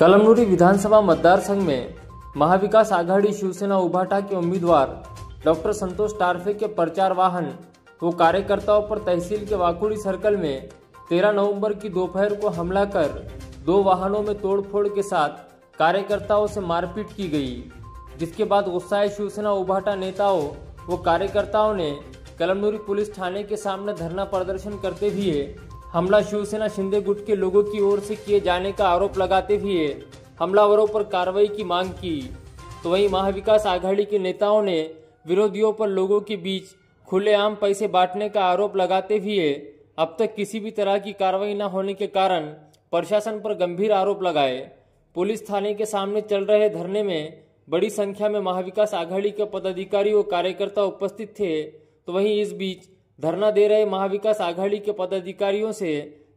कलमनुरी विधानसभा मतदारसंघ में महाविकास आघाड़ी शिवसेना उभाटा के उम्मीदवार डॉक्टर संतोष टारफे के प्रचार वाहन व कार्यकर्ताओं पर तहसील के वाकुड़ी सर्कल में 13 नवंबर की दोपहर को हमला कर 2 वाहनों में तोड़फोड़ के साथ कार्यकर्ताओं से मारपीट की गई, जिसके बाद गुस्साए शिवसेना उभाटा नेताओं व कार्यकर्ताओं ने कलमनुरी पुलिस थाने के सामने धरना प्रदर्शन करते हुए हमला शिवसेना शिंदे गुट के लोगों की ओर से किए जाने का आरोप लगाते हुए हमलावरों पर कार्रवाई की मांग की। तो वहीं महाविकास आघाड़ी के नेताओं ने विरोधियों पर लोगों के बीच खुलेआम पैसे बांटने का आरोप लगाते हुए अब तक किसी भी तरह की कार्रवाई न होने के कारण प्रशासन पर गंभीर आरोप लगाए। पुलिस थाने के सामने चल रहे धरने में बड़ी संख्या में महाविकास आघाड़ी के पदाधिकारी व कार्यकर्ता उपस्थित थे। तो वहीं इस बीच धरना दे रहे महाविकास आघाड़ी के पदाधिकारियों से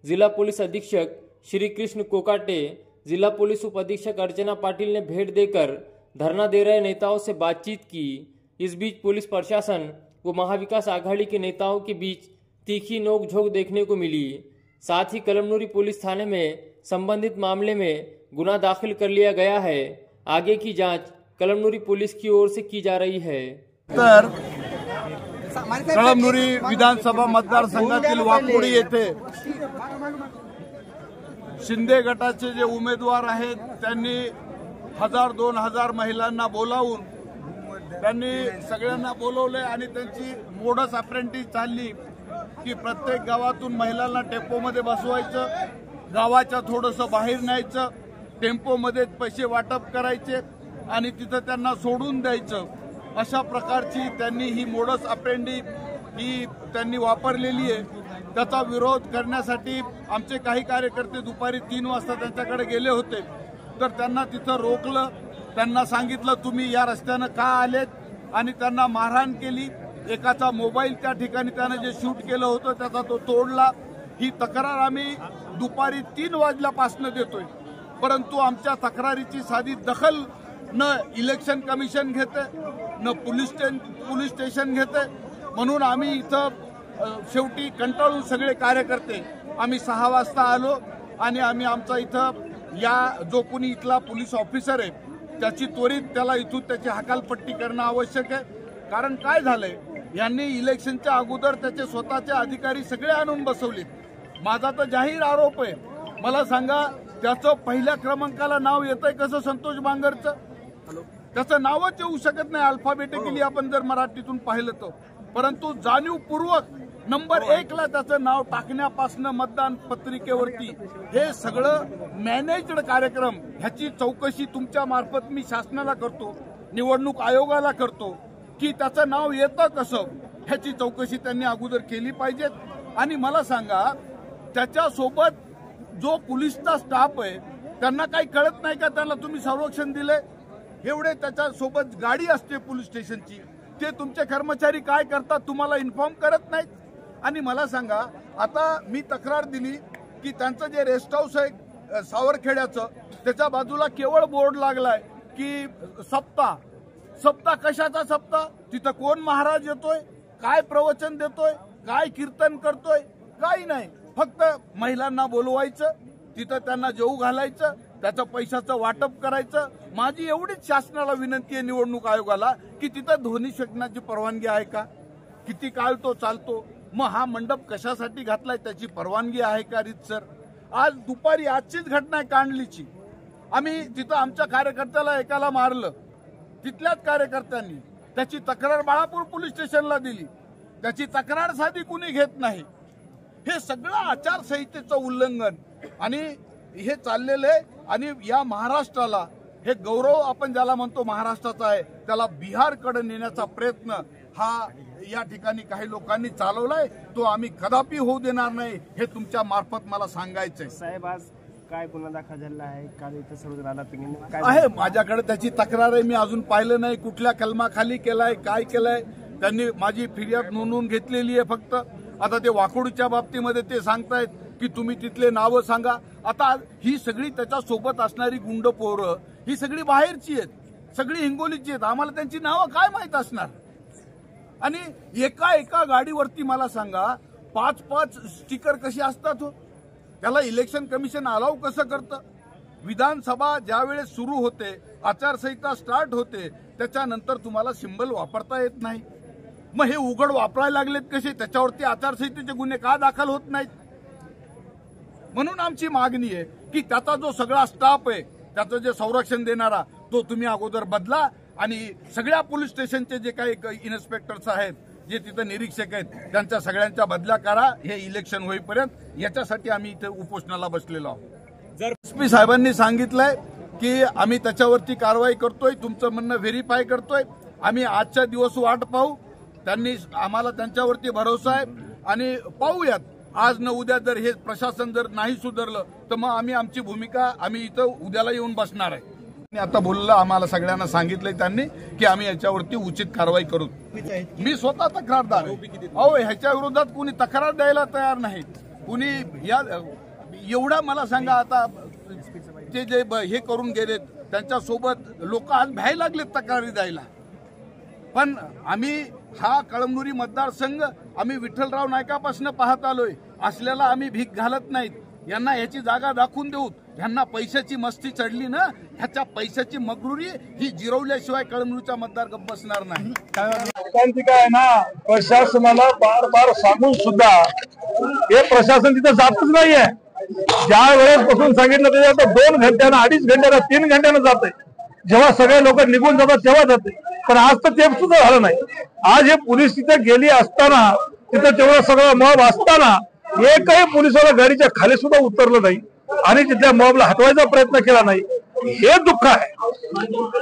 जिला पुलिस अधीक्षक श्री कृष्ण कोकाटे, जिला पुलिस उप अधीक्षक अर्चना पाटिल ने भेंट देकर धरना दे रहे नेताओं से बातचीत की। इस बीच पुलिस प्रशासन व महाविकास आघाड़ी के नेताओं के बीच तीखी नोकझोंक देखने को मिली। साथ ही कलमनुरी पुलिस थाने में संबंधित मामले में गुना दाखिल कर लिया गया है। आगे की जांच कलमनुरी पुलिस की ओर से की जा रही है। कलमनुरी विधानसभा मतदारसंघातील वाकुडी येथे शिंदे गटाचे जे उमेदवार आहेत त्यांनी 1000-2000 महिलांना बोलावून त्यांनी सगळ्यांना बोलवले आणि त्यांची मोडस ऑपरेंडी चालली की प्रत्येक गावातून महिलांना टेम्पोमध्ये बसवायचं, गावाच्या थोडंसं बाहेर न्यायचं, टेम्पोमध्ये पैसे वाटप करायचे आणि तिथं त्यांना सोडून द्यायचं। अशा प्रकारची त्यांनी ही मोडस ऑपरेंडी ही त्यांनी वापरलेली आहे। त्याचा विरोध करण्यासाठी आमचे काही कार्यकर्ते दुपारी 3 वाजता त्यांच्याकडे गेले होते, तर त्यांना तिथं रोकलं, त्यांना सांगितलं तुम्ही या रस्त्याने का आलेत आणि त्यांना मारहाण केली। एकाचा मोबाईल त्या ठिकाणी त्याने जे शूट केलं होतं त्याचा तो तोडला। ही तक्रार आम्ही दुपारी 3 वाजल्यापासून देतोय, परंतु आमच्या तक्रारीची साधी दखल न इलेक्शन कमिशन घेते न पोलीस स्टेशन घेते। म्हणून आम्ही इथं शेवटी कंटाळून सगळे कार्यकर्ते आम्ही 6 वाजता आलो आणि आम्ही आमचा इथं या जो कोणी इथला पोलीस ऑफिसर आहे त्याची त्वरित त्याला इथून त्याची हकालपट्टी करणं आवश्यक आहे। कारण काय झालंय, यांनी इलेक्शनच्या अगोदर त्याचे स्वतःचे अधिकारी सगळे आणून बसवले। माझा तर जाहीर आरोप आहे, मला सांगा त्याचं पहिल्या क्रमांकाला नाव येतंय कसं संतोष बांगरचं? त्याचं नावच येऊ शकत नाही अल्फाबेटिकली आपण जर मराठीतून पाहिलं तर, परंतु जाणीवपूर्वक नंबर 1 ला त्याचं नाव टाकण्यापासून मतदान पत्रिकेवरती हे सगळं मॅनेज्ड कार्यक्रम ह्याची चौकशी तुमच्या मार्फत मी शासनाला करतो, निवडणूक आयोगाला करतो की त्याचं नाव येतं कसं ह्याची चौकशी त्यांनी अगोदर केली पाहिजे। आणि मला सांगा त्याच्यासोबत जो पोलीसचा स्टाफ आहे त्यांना काही कळत नाही का त्यांना तुम्ही संरक्षण दिले? एवढे त्याच्यासोबत गाडी असते पोलीस स्टेशनची, ते तुमचे कर्मचारी काय करतात तुम्हाला इन्फॉर्म करत नाहीत। आणि मला सांगा आता मी तक्रार दिली की त्यांचं जे रेस्ट हाऊस आहे सावरखेड्याचं त्याच्या बाजूला केवळ बोर्ड लागलाय की सप्ताह कशाचा सप्ताह? तिथं कोण महाराज येतोय, काय प्रवचन देतोय, काय कीर्तन करतोय? काही नाही, फक्त महिलांना बोलवायचं, तिथं त्यांना जेवू घालायचं, त्याचं पैशाचं वाटप करायचं। माझी एवढीच शासनाला विनंती आहे निवडणूक आयोगाला की तिथं ध्वनी क्षेपणाची परवानगी आहे का? किती काळ तो चालतो? मग हा मंडप कशासाठी घातलाय त्याची परवानगी आहे का रीतसर? आज दुपारी आजचीच घटना आहे कांडलीची, आम्ही तिथं आमच्या कार्यकर्त्याला एकाला मारलं, तिथल्याच कार्यकर्त्यांनी त्याची तक्रार बाळापूर पोलीस स्टेशनला दिली, त्याची तक्रार साधी कुणी घेत नाही। हे सगळं आचारसंहितेचं उल्लंघन आणि हे चाललेलं आहे। आणि या महाराष्ट्राला हे गौरव आपण ज्याला म्हणतो महाराष्ट्राचा आहे त्याला बिहारकडे नेण्याचा प्रयत्न हा या ठिकाणी काही लोकांनी चालवलाय, तो आम्ही कदापि होऊ देणार नाही हे तुमच्या मार्फत मला सांगायचंय। साहेब आज काय गुन्हा दाखल झाला आहे? काल इथं सर्व आला तुम्ही आहे माझ्याकडे त्याची तक्रार आहे, मी अजून पाहिलं नाही कुठल्या कलमाखाली केलाय काय केलंय। त्यांनी माझी फिर्याद नोंदवून घेतलेली आहे फक्त। आता ते वाकुडीच्या बाबतीमध्ये ते सांगतायत की तुम्ही तिथले नावं सांगा। आता ही सगळी त्याच्या सोबत असणारी गुंड पोरं ही सगळी बाहेरची आहेत, सगळी हिंगोलीची आहेत, आम्हाला त्यांची नावं काय माहित असणार? आणि एका गाडीवरती मला सांगा 5-5 स्टिकर कशी असतात हो? त्याला इलेक्शन कमिशन अलाउ कसं करतं? विधानसभा ज्यावेळेस सुरू होते, आचारसंहिता स्टार्ट होते, त्याच्यानंतर तुम्हाला सिंबल वापरता येत नाही। मग हे उघड वापरायला लागलेत कसे? त्याच्यावरती आचारसंहितेचे गुन्हे का दाखल होत नाहीत? म्हणून आमची मागणी आहे की त्याचा जो सगळा स्टाफ आहे, त्याचं जे संरक्षण देणारा, तो तुम्ही अगोदर बदला आणि सगळ्या पोलीस स्टेशनचे जे काही इन्स्पेक्टर्स आहेत, जे तिथं निरीक्षक आहेत, त्यांच्या सगळ्यांच्या बदल्या करा हे इलेक्शन होईपर्यंत। याच्यासाठी आम्ही इथे उपोषणाला बसलेलो आहोत। जर एसपी साहेबांनी सांगितलंय की आम्ही त्याच्यावरती कारवाई करतोय, तुमचं म्हणणं व्हेरीफाय करतोय, आम्ही आजच्या दिवस वाट पाहू। त्यांनी आम्हाला त्यांच्यावरती भरोसा आहे आणि पाहूयात, आज न उद्या जर हे प्रशासन जर नाही सुधारलं तर मग आम्ही आमची भूमिका आम्ही इथं उद्याला येऊन बसणार आहे। आता बोललं, आम्हाला सगळ्यांना सांगितलंय त्यांनी की आम्ही याच्यावरती उचित कारवाई करू। मी स्वतः तक्रारदार आहे। अहो, ह्याच्या विरोधात कुणी तक्रार द्यायला तयार नाही। कुणी या एवढा मला सांगा, आता ते जे हे करून गेलेत त्यांच्यासोबत लोक आज भ्यायला लागलेत तक्रारी द्यायला। पण आम्ही हा कळमनुरी मतदारसंघ आम्ही विठ्ठलराव नायकापासून पाहत आलोय, असल्याला आम्ही भीक घालत नाहीत। यांना याची जागा दाखवून देऊ। यांना पैशाची मस्ती चढली ना, ह्याच्या पैशाची मगरुरी ही जिरवल्याशिवाय कळमनुरीचा मतदार गप्प बसणार नाही। काय ना, प्रशासनाला बार बार सांगून सुद्धा हे प्रशासन तिथे जातच नाहीये। ज्या वेळेस पासून सांगितलं त्याच्या 2 घंट्यानं, 2.5 घंट्यानं, 3 घंट्यानं जाते। जेव्हा सगळे लोक निघून जातात तेव्हा जाते, पण आज तर ते सुद्धा झालं नाही। आज हे पोलीस तिथे गेली असताना, तिथे तेवढं सगळं मॉब असताना एकही पोलिसाला गाडीच्या खाली सुद्धा उतरलं नाही आणि तिथल्या मॉबला हटवायचा प्रयत्न केला नाही। हे दुःख आहे।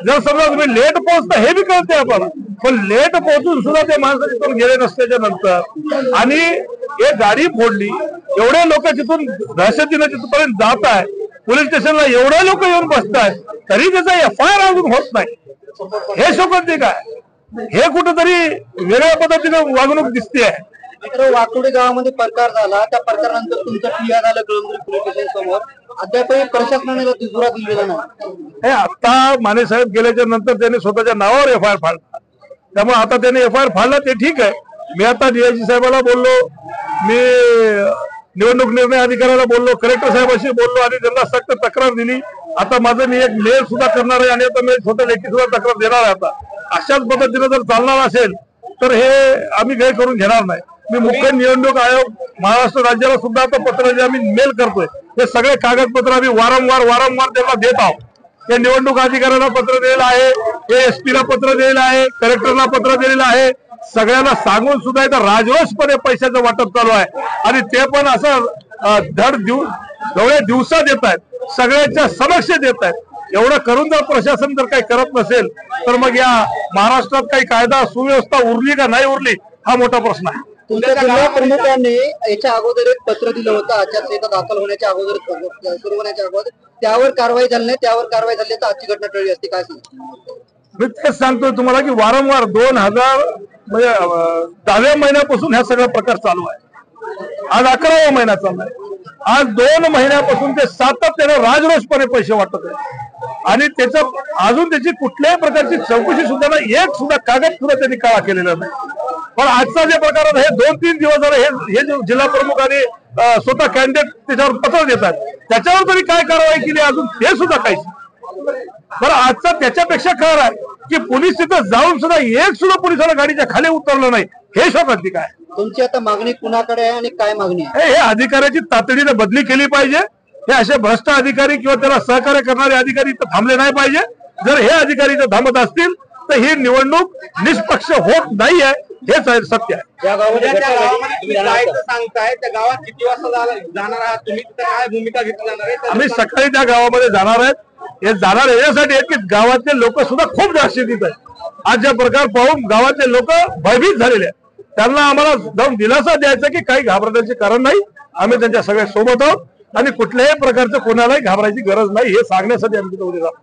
जर समजा तुम्ही लेट पोहोचता हे बी कळते आपण, पण लेट पोहोचून सुद्धा ते माणसं तिथून गेले नसल्याच्या नंतर आणि हे गाडी फोडली, एवढे लोक तिथून दहशतीनं तिथपर्यंत जात आहे, पोलीस स्टेशनला एवढे लोक येऊन बसतायत, तरी त्याचा FIR अजून होत नाही। हे शोकते काय? हे कुठेतरी वेगळ्या पद्धतीने वागणूक दिसते आहे। वाकुडे गावामध्ये प्रकार झाला, त्या प्रकारानंतर तुमचं टीआर आलं कळमनुरी पोलीस स्टेशन समोर, अद्यापही प्रशासनाने दुजोरा दिलेला नाही। आता माने साहेब गेल्याच्या नंतर त्यांनी स्वतःच्या नावावर FIR फाडला, त्यामुळे आता त्यांनी FIR फाडला ते ठीक आहे। मी आता DIG साहेबाला बोललो, मी निवडणूक निर्णय अधिकाऱ्याला बोललो, कलेक्टर साहेबांशी बोललो आणि त्यांना सक्त तक्रार दिली। आता माझं मी एक मेल सुद्धा करणार आहे आणि आता मी स्वतः लेखी सुद्धा तक्रार देणार आहे। आता अशाच पद्धतीने जर चालणार असेल तर हे आम्ही गैर करून घेणार नाही। मी मुख्य निवडणूक आयोग महाराष्ट्र राज्याला सुद्धा आता पत्र जे आम्ही मेल करतोय, हे सगळे कागदपत्र आम्ही वारंवार त्यांना देत आहोत। ते निवडणूक अधिकाऱ्यांना पत्र दिलेलं आहे, हे SP ला पत्र दिलेलं आहे, कलेक्टरला पत्र दिलेलं आहे। सगळ्यांना सांगून सुद्धा इथं राजरोसपणे पैशाचं वाटप चालू आहे आणि ते पण असं एवढ्या दिवसा देत आहेत, सगळ्यांच्या समक्ष देत आहेत। एवढं करून जर प्रशासन जर काही करत नसेल तर मग या महाराष्ट्रात काही कायदा सुव्यवस्था उरली का नाही उरली हा मोठा प्रश्न आहे। तुमच्या जिल्हा प्रमुखांनी याच्या अगोदर एक पत्र दिलं होतं, आचारसंहिता दाखल होण्याच्या अगोदर, सुरू होण्याच्या अगोदर, त्यावर कारवाई झाली नाही, त्यावर कारवाई झाली तर आजची घटना टळली असते, काय सांगतो? मी तेच सांगतोय तुम्हाला की वारंवार 2010व्या महिन्यापासून हा सगळा प्रकार चालू आहे। आज 11वा महिना चाललाय। आज 2 महिन्यापासून ते सातत्याने राजरोसपणे पैसे वाटत आहे आणि त्याचं अजून त्याची कुठल्याही प्रकारची चौकशी सुद्धा नाही, एक सुद्धा कागद सुद्धा त्यांनी काळा केलेला नाही। पण आजचा जे प्रकार आहे, हे 2-3 दिवस झाले हे जिल्हा प्रमुखांनी स्वतः कॅन्डिडेट त्याच्यावर पत्र देतात, त्याच्यावर तरी काय कारवाई केली अजून ते सुद्धा काहीच। बरं, आजचा त्याच्यापेक्षा खरं आहे की पोलीस तिथं जाऊन सुद्धा एक सुद्धा पोलिसाला गाडीच्या खाली उतरलं नाही, हे शोकांतिक काय? तुमची आता मागणी कुणाकडे आहे आणि काय मागणी आहे? हे अधिकाऱ्याची तातडीने बदली केली पाहिजे। हे असे भ्रष्ट अधिकारी किंवा त्याला सहकार्य करणारे अधिकारी इथं थांबले नाही पाहिजे। जर हे अधिकारी इथं थांबत असतील तर ही निवडणूक निष्पक्ष होत नाहीये, हेच सत्य आहे। या गावामध्ये सांगताय, त्या गावात किती वाजता जाणार आहात तुम्ही, तिथे काय भूमिका घेतली जाणार आहे? आम्ही सकाळी त्या गावामध्ये जाणार आहेत। हे जाणार यासाठी आहेत की गावातले लोक सुद्धा खूप जास्तीत आहेत। आज जे प्रकार पाहून गावातले लोक भयभीत झालेले आहेत, त्यांना आम्हाला जाऊन दिलासा द्यायचा की काही घाबरण्याचे कारण नाही, आम्ही त्यांच्या सगळ्या सोबत आहोत आणि कुठल्याही प्रकारचं कोणालाही घाबरायची गरज नाही हे सांगण्यासाठी आम्ही तिथे उभे आहोत।